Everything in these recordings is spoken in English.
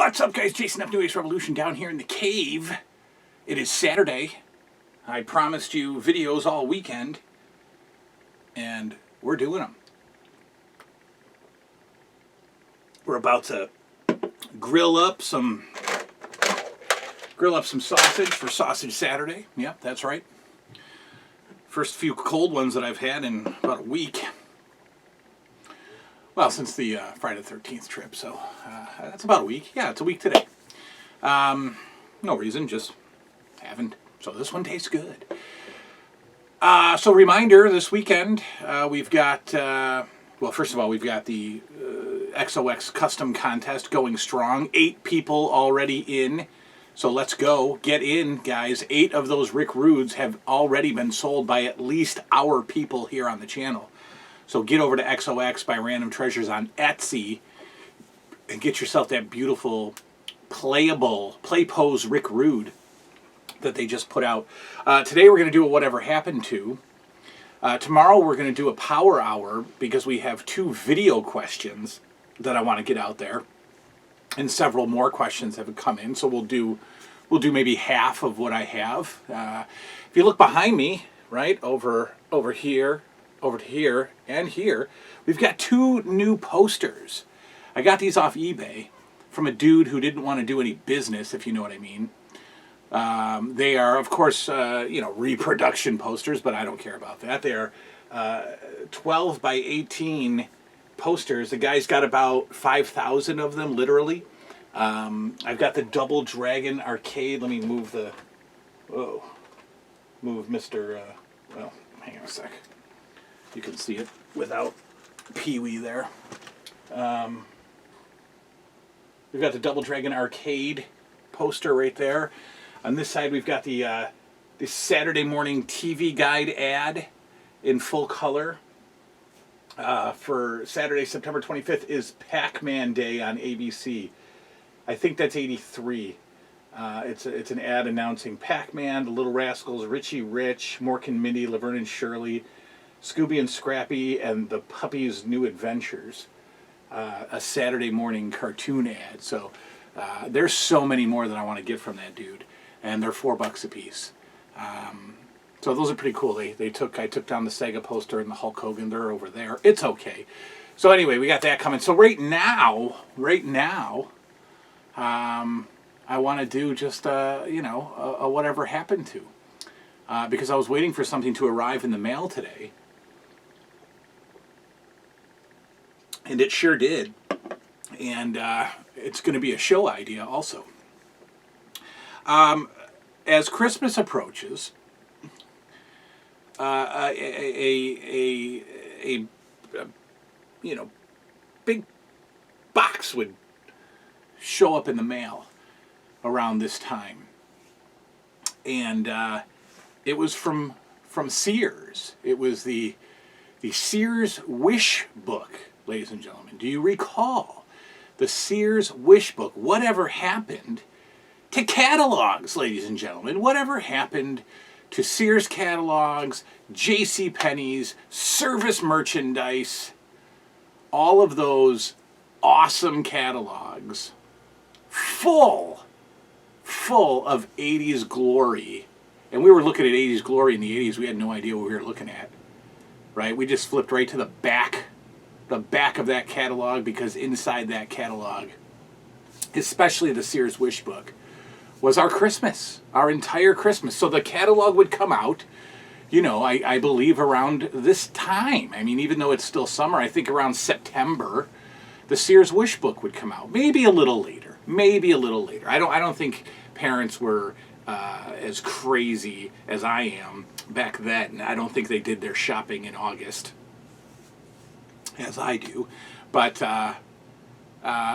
What's up, guys? Jason up New Age Revolution down here in the cave. It is Saturday. I promised you videos all weekend, and we're doing them. We're about to grill up some sausage for Sausage Saturday. Yep, that's right. First few cold ones that I've had in about a week. Well, since the Friday the 13th trip, so that's about a week. Yeah, it's a week today. No reason, just haven't. So this one tastes good. So reminder, this weekend we've got, well, first of all, we've got the XOX custom contest going strong. 8 people already in. So let's go. Get in, guys. 8 of those Rick Rudes have already been sold by at least our people here on the channel. So get over to XOX by Random Treasures on Etsy and get yourself that beautiful playable Play Pose Rick Rude that they just put out. Today we're going to do a Whatever Happened To. Tomorrow we're going to do a Power Hour because we have 2 video questions that I want to get out there. And several more questions have come in, so we'll do maybe half of what I have. If you look behind me, right, over here, over to here, and here, we've got 2 new posters. I got these off eBay from a dude who didn't want to do any business, if you know what I mean. They are, of course, reproduction posters, but I don't care about that. They are 12 by 18 posters. The guy's got about 5,000 of them, literally. I've got the Double Dragon Arcade. Let me move the... Whoa. Move Mr. Well, hang on a sec. You can see it without Pee-wee there. We've got the Double Dragon Arcade poster right there. On this side, we've got the Saturday morning TV guide ad in full color. For Saturday, September 25th is Pac-Man Day on ABC. I think that's 83. It's an ad announcing Pac-Man, The Little Rascals, Richie Rich, Mork and Mindy, Laverne and Shirley, Scooby and Scrappy, and the Puppy's New Adventures. A Saturday morning cartoon ad. So there's so many more that I want to get from that dude, and they're $4 a piece. So those are pretty cool. I took down the Sega poster and the Hulk Hogan. They're over there. It's okay. So anyway, we got that coming. So right now, I want to do just a Whatever Happened To, because I was waiting for something to arrive in the mail today. And it sure did. And it's going to be a show idea also. As Christmas approaches, a big box would show up in the mail around this time. And it was from Sears. It was the Sears Wishbook. Ladies and gentlemen, do you recall the Sears Wishbook? Whatever happened to catalogs, ladies and gentlemen? Whatever happened to Sears catalogs, J.C. Penney's, service merchandise, all of those awesome catalogs, full of 80s glory. And we were looking at 80s glory in the 80s. We had no idea what we were looking at, right? We just flipped right to the back of that catalog, because inside that catalog, especially the Sears Wishbook, was our Christmas, our entire Christmas. So the catalog would come out, I believe around this time. I mean, even though it's still summer, I think around September, the Sears Wishbook would come out. Maybe a little later. I don't think parents were as crazy as I am back then. I don't think they did their shopping in August as I do, but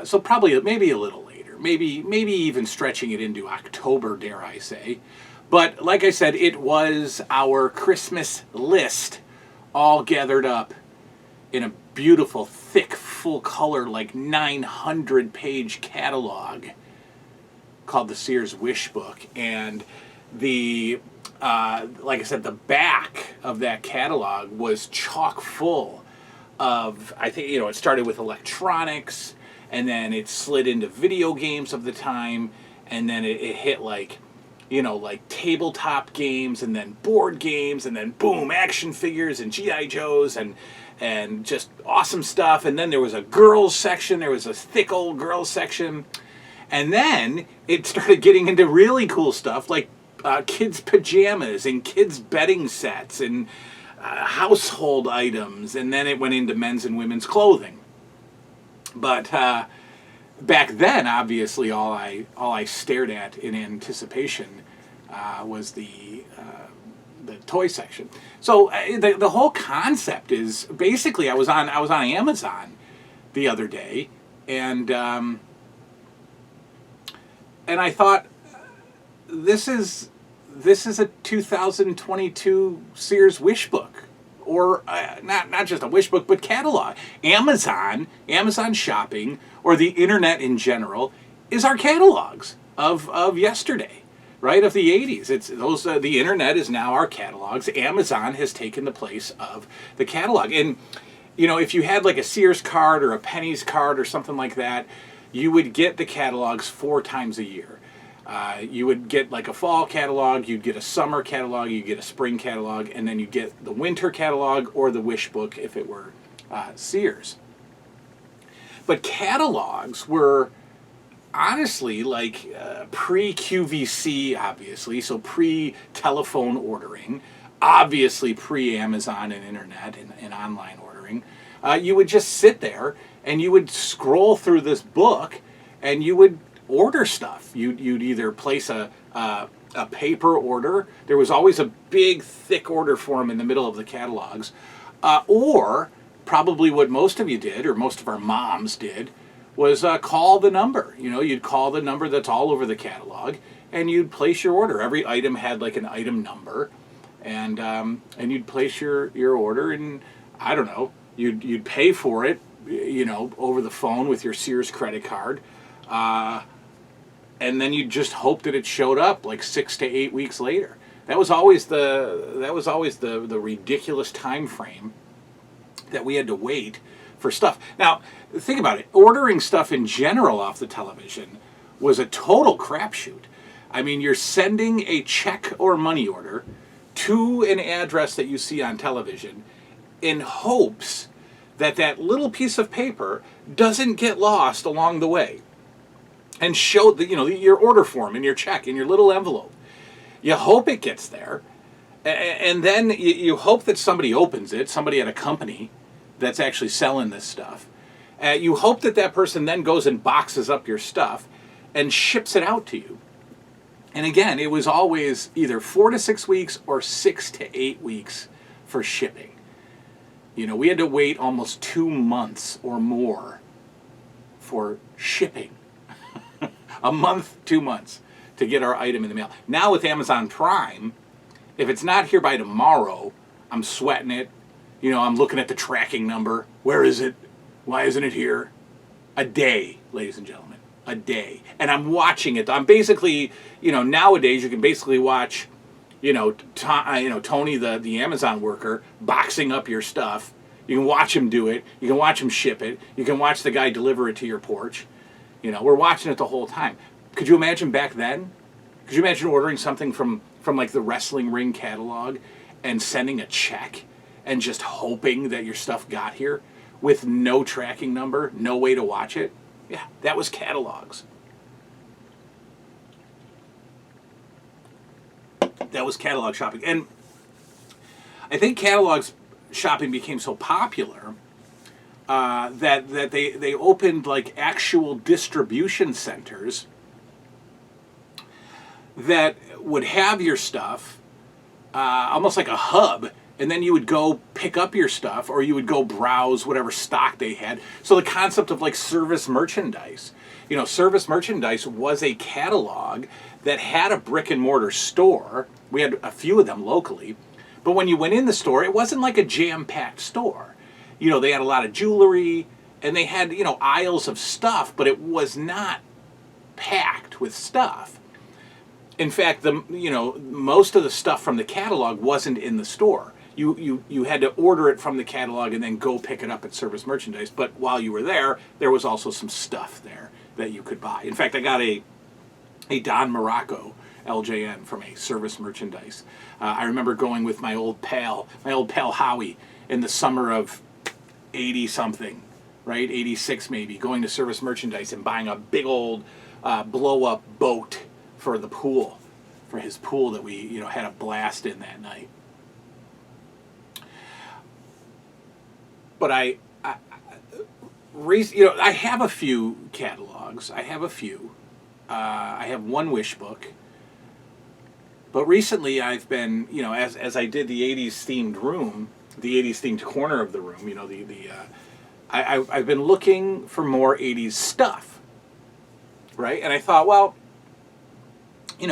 so probably maybe a little later, maybe even stretching it into October, dare I say. But like I said, it was our Christmas list all gathered up in a beautiful, thick, full color, like 900-page catalog called the Sears Wishbook. And the like I said, the back of that catalog was chock full of, I think, it started with electronics, and then it slid into video games of the time, and then it hit like, like tabletop games, and then board games, and then boom, action figures and GI Joes and just awesome stuff. And then there was a girls section. There was a thick old girls section. And then it started getting into really cool stuff like kids' pajamas and kids' bedding sets and household items. And then it went into men's and women's clothing. But back then, obviously, all I stared at in anticipation was the toy section. So the whole concept is basically I was on Amazon the other day, and I thought this is a 2022 Sears Wishbook, or not just a Wishbook, but catalog. Amazon shopping, or the internet in general, is our catalogs of yesterday, right? Of the 80s. It's those. The internet is now our catalogs. Amazon has taken the place of the catalog. And if you had like a Sears card or a Penny's card or something like that, you would get the catalogs 4 times a year. You would get like a fall catalog, you'd get a summer catalog, you'd get a spring catalog, and then you'd get the winter catalog or the Wishbook if it were Sears. But catalogs were honestly like pre-QVC, obviously, so pre-telephone ordering, obviously pre-Amazon and internet and online ordering. You would just sit there and you would scroll through this book and you would order stuff. You'd either place a paper order. There was always a big, thick order form in the middle of the catalogs. Or probably what most of you did, or most of our moms did, was call the number. You'd call the number that's all over the catalog, and you'd place your order. Every item had like an item number, and you'd place your order, and I don't know, you'd pay for it, over the phone with your Sears credit card. And then you just hope that it showed up like 6 to 8 weeks later. That was always the ridiculous time frame that we had to wait for stuff. Now, think about it. Ordering stuff in general off the television was a total crapshoot. I mean, you're sending a check or money order to an address that you see on television in hopes that that little piece of paper doesn't get lost along the way, and show your order form and your check in your little envelope. You hope it gets there, and then you hope that somebody opens it, somebody at a company that's actually selling this stuff. You hope that person then goes and boxes up your stuff and ships it out to you. And again, it was always either 4 to 6 weeks or 6 to 8 weeks for shipping. We had to wait almost 2 months or more for shipping. A month, 2 months to get our item in the mail. Now with Amazon Prime, if it's not here by tomorrow, I'm sweating it. I'm looking at the tracking number. Where is it? Why isn't it here? A day, ladies and gentlemen. A day. And I'm watching it. I'm basically, nowadays you can basically watch, Tony, the Amazon worker, boxing up your stuff. You can watch him do it. You can watch him ship it. You can watch the guy deliver it to your porch. We're watching it the whole time. Could you imagine back then? Could you imagine ordering something from like the Wrestling Ring catalog and sending a check and just hoping that your stuff got here with no tracking number, no way to watch it? Yeah, that was catalogs. That was catalog shopping. And I think catalogs shopping became so popular that they opened like actual distribution centers that would have your stuff almost like a hub, and then you would go pick up your stuff, or you would go browse whatever stock they had. So the concept of like service merchandise. Service merchandise was a catalog that had a brick and mortar store. We had a few of them locally, but when you went in the store, it wasn't like a jam-packed store. They had a lot of jewelry, and they had, aisles of stuff, but it was not packed with stuff. In fact, most of the stuff from the catalog wasn't in the store. you had to order it from the catalog and then go pick it up at Service Merchandise. But while you were there was also some stuff there that you could buy. In fact, I got a Don Morocco LJN from a Service Merchandise. I remember going with my old pal Howie, in the summer of 80 something, right? 86 maybe, going to Service Merchandise and buying a big old blow up boat for the pool, for his pool that we had a blast in that night. But I have a few catalogs. I have a few. I have one Wishbook. But recently I've been, as I did the 80s themed room, the 80s themed corner of the room, I've been looking for more 80s stuff, right? And I thought, well,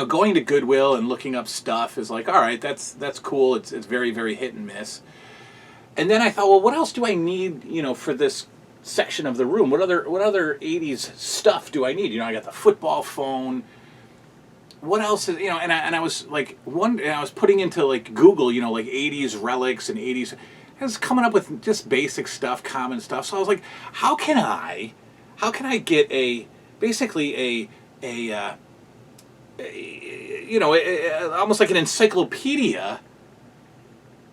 going to Goodwill and looking up stuff is like, all right, that's cool. It's very, very hit and miss. And then I thought, well, what else do I need, for this section of the room? What other 80s stuff do I need? I got the football phone. What else is, and I was like, I was putting into like Google, like 80s relics and 80s. I was coming up with just basic stuff, common stuff. So I was like, how can I get basically almost like an encyclopedia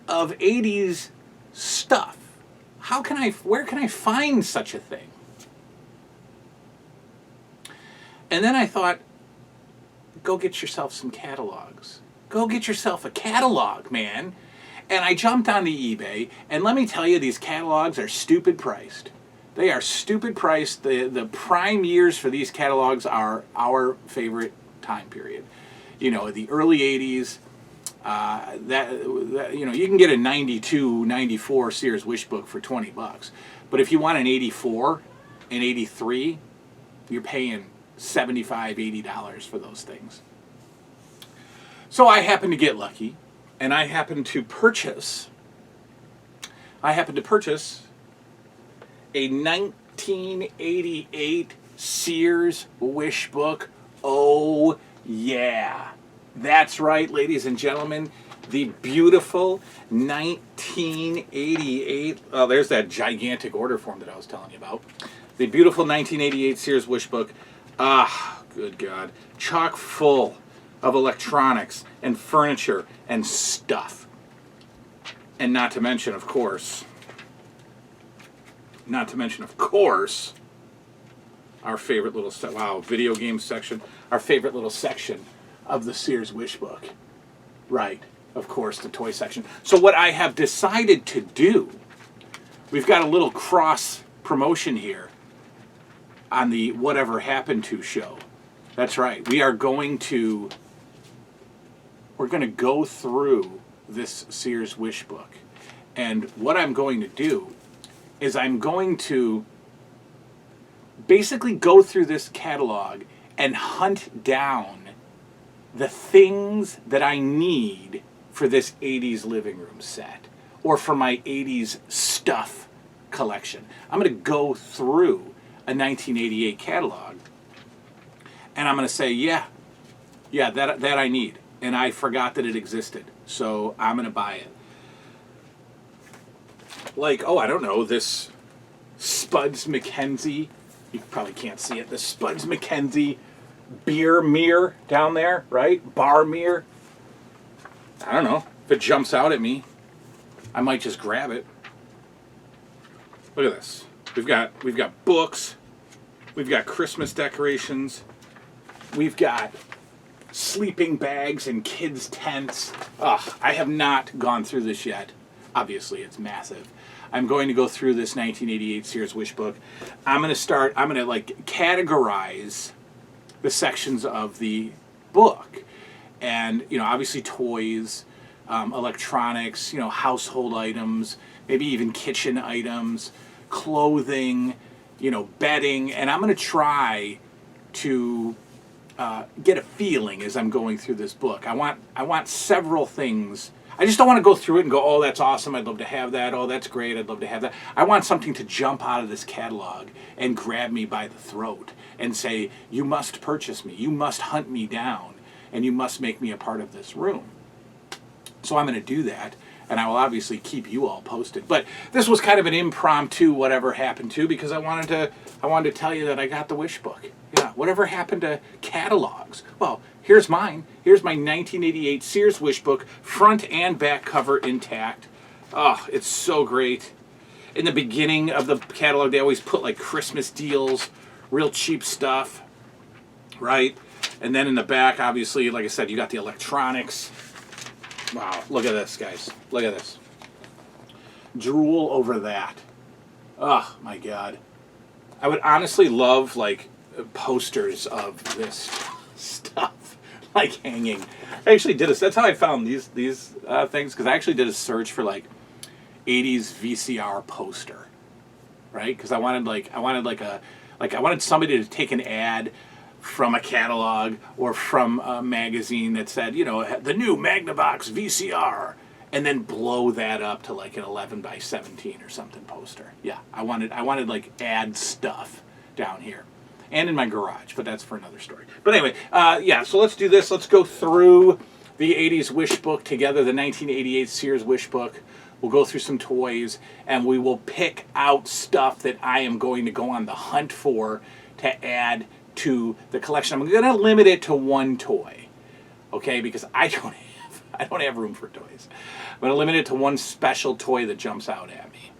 of 80s stuff? Where can I find such a thing? And then I thought, go get yourself some catalogs. Go get yourself a catalog, man. And I jumped onto eBay, and let me tell you, these catalogs are stupid priced. They are stupid priced. The prime years for these catalogs are our favorite time period. The early 80s. You can get a 92, 94 Sears Wishbook for $20. But if you want an 84, an 83, you're paying $75, $80 for those things. So I happened to get lucky, and I happened to purchase a 1988 Sears Wishbook. Oh yeah. That's right, ladies and gentlemen, the beautiful 1988, oh, there's that gigantic order form that I was telling you about. The beautiful 1988 Sears Wishbook. Ah, good God. Chock full of electronics and furniture and stuff. And not to mention, of course, our favorite little, video game section, our favorite little section of the Sears Wishbook. Right, of course, the toy section. So what I have decided to do, we've got a little cross promotion here on the Whatever Happened To show. That's right. We're going to go through this Sears Wishbook. And what I'm going to do is I'm going to basically go through this catalog and hunt down the things that I need for this 80s living room set or for my 80s stuff collection. I'm going to go through a 1988 catalog and I'm going to say, yeah, that I need. And I forgot that it existed. So I'm going to buy it. Like, I don't know, this Spuds MacKenzie. You probably can't see it. The Spuds MacKenzie beer mirror down there, right? Bar mirror. I don't know. If it jumps out at me, I might just grab it. Look at this. We've got books. We've got Christmas decorations. We've got sleeping bags and kids' tents. I have not gone through this yet. Obviously, it's massive. I'm going to go through this 1988 Sears Wishbook. I'm going to categorize the sections of the book. And, obviously toys, electronics, household items, maybe even kitchen items, clothing, bedding. And I'm going to try to get a feeling as I'm going through this book. I want several things. I just don't want to go through it and go, oh, that's awesome, I'd love to have that. Oh, that's great, I'd love to have that. I want something to jump out of this catalog and grab me by the throat and say, you must purchase me, you must hunt me down, and you must make me a part of this room. So I'm going to do that. and I will obviously keep you all posted. But this was kind of an impromptu whatever happened to, because I wanted to tell you that I got the Wishbook. Yeah, whatever happened to catalogs? Well, here's mine. Here's my 1988 Sears Wishbook, front and back cover intact. Oh, it's so great. In the beginning of the catalog, they always put like Christmas deals, real cheap stuff, right? And then in the back, obviously, like I said, you got the electronics. Wow, look at this, guys. Look at this. Drool over that. Oh, my God. I would honestly love, like, posters of this stuff, like, hanging. I actually did that's how I found these things, because I actually did a search for, like, 80s VCR poster, right? Because I wanted somebody to take an ad from a catalog or from a magazine that said, you know, the new Magnavox VCR, and then blow that up to like an 11 by 17 or something poster. Yeah, I wanted like ad stuff down here and in my garage, but that's for another story. But anyway, yeah, so let's do this. Let's go through the 80s Wishbook together, the 1988 Sears Wishbook. We'll go through some toys, and we will pick out stuff that I am going to go on the hunt for to add to the collection. I'm going to limit it to one toy, okay? Because I don't have room for toys. I'm going to limit it to one special toy that jumps out at me,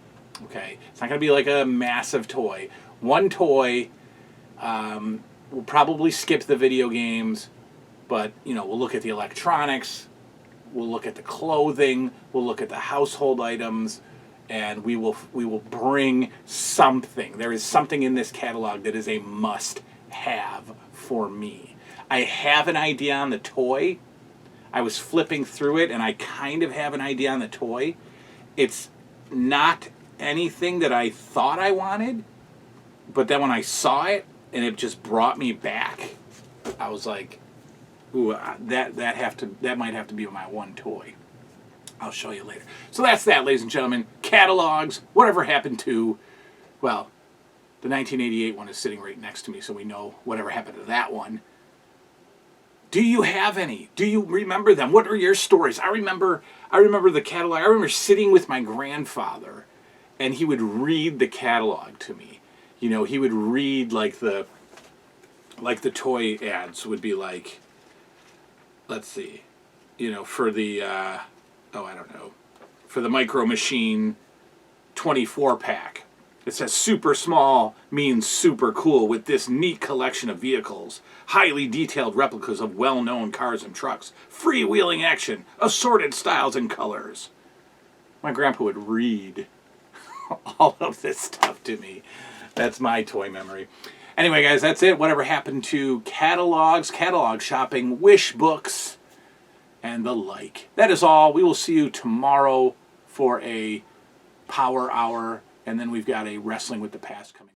okay? It's not going to be like a massive toy. One toy. We'll probably skip the video games, but you know, we'll look at the electronics, we'll look at the clothing, we'll look at the household items, and we will bring something. There is something in this catalog that is a must-have for me. I have an idea on the toy. I was flipping through it, and I kind of have an idea on the toy. It's not anything that I thought I wanted, but then when I saw it, and it just brought me back, I was like, ooh, that might have to be my one toy. I'll show you later. So that's that, ladies and gentlemen. Catalogs, whatever happened to, well, the 1988 one is sitting right next to me, so we know whatever happened to that one. Do you have any? Do you remember them? What are your stories? I remember the catalog. I remember sitting with my grandfather, and he would read the catalog to me. You know, he would read like the toy ads would be like, let's see, you know, for the for the Micro Machine 24 pack. It says super small means super cool with this neat collection of vehicles, highly detailed replicas of well-known cars and trucks, freewheeling action, assorted styles and colors. My grandpa would read all of this stuff to me. That's my toy memory. Anyway, guys, that's it. Whatever happened to catalogs, catalog shopping, wish books, and the like. That is all. We will see you tomorrow for a Power Hour, and then we've got a Wrestling with the Past coming.